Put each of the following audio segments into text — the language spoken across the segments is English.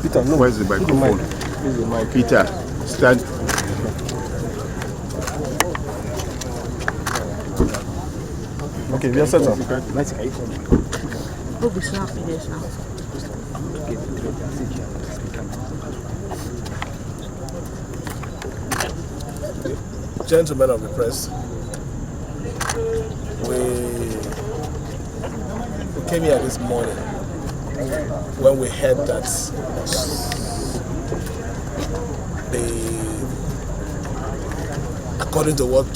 Peter, no. Where's the microphone? Peter, stand. Okay, we are set up. Gentlemen of the press, we came here this morning when we heard that according to what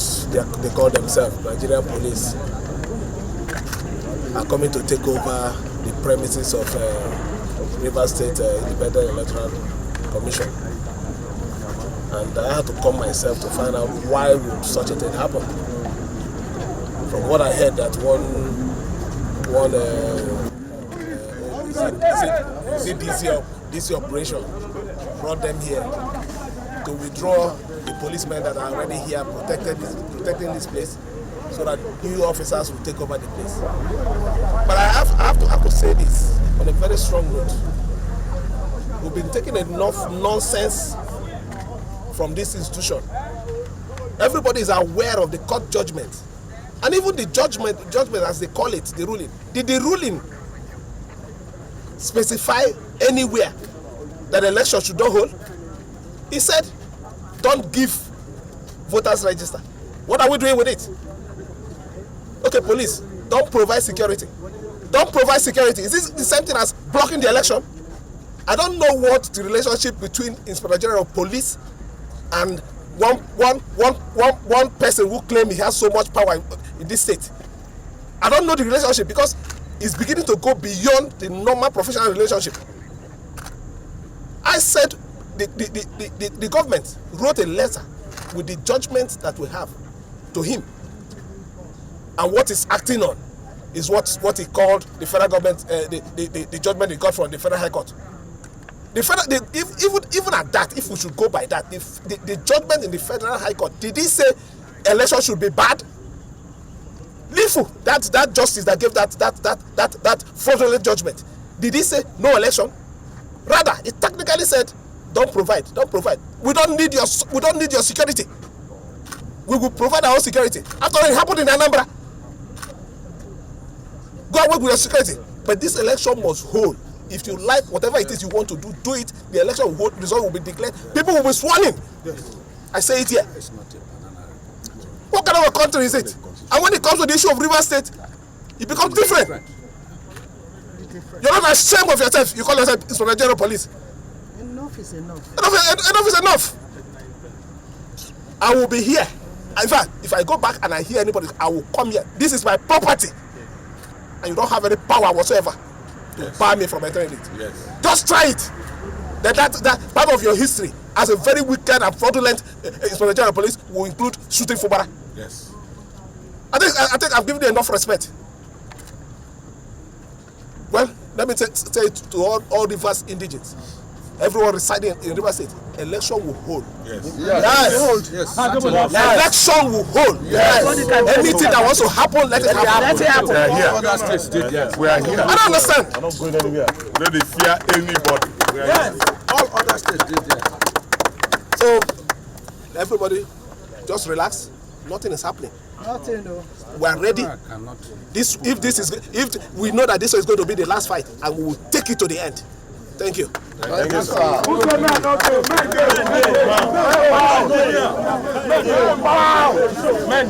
they call themselves, Nigerian police, are coming to take over the premises of Rivers State Independent Electoral Commission. And I had to come myself to find out why would such a thing happen. From what I heard, that one DC operation brought them here to withdraw the policemen that are already here protecting this place, so that new officers will take over the place. But I have to say this on a very strong note. We've been taking enough nonsense from this institution. Everybody is aware of the court judgment, and even the judgment as they call it, the ruling. Did the ruling specify anywhere that election should not hold? He said, don't give voters register. What are we doing with it? Okay, police, don't provide security. Don't provide security. Is this the same thing as blocking the election? I don't know what the relationship between Inspector General of Police and one person who claims he has so much power in this state. I don't know the relationship, because it's beginning to go beyond the normal professional relationship. I said the government wrote a letter with the judgment that we have to him, and what he's acting on is what he called the federal government, the judgment he got from the Federal High Court. Even at that, if we should go by that, the judgment in the Federal High Court, did he say election should be bad? Lifu, that justice that gave that fraudulent judgment, did he say no election? Rather, it technically said, don't provide. We don't need your security. We will provide our own security. After all, it happened in Anambra. Go and work with your security. But this election must hold. If you like whatever it is you want to do, do it. The election will hold, result will be declared. People will be sworn in. Yes. I say it here. What kind of a country is it? And when it comes to the issue of Rivers State, it becomes different. You're not ashamed of yourself. You call yourself Inspector General Police. Enough is enough. Enough is enough. I will be here. In fact, if I go back and I hear anybody, I will come here. This is my property. And you don't have any power whatsoever. to bar me from entering it. Yes. Just try it. That part of your history as a very wicked and fraudulent Inspector General of Police will include shooting Fubara. Yes. I think I've given you enough respect. Well, let me say it to all Rivers indigents, everyone residing in River State. Election will hold. Yes. Yes. Election will hold. Yes. Anything that wants to happen, let it happen. We are here. Other states did. Yes. We are here. I don't understand. I'm not going anywhere. We don't fear anybody. We are here. All other states did. So everybody, just relax. Nothing is happening. Nothing, no. We are ready. If we know that this is going to be the last fight, and we will take it to the end. Thank you. Thank you, sir. Men,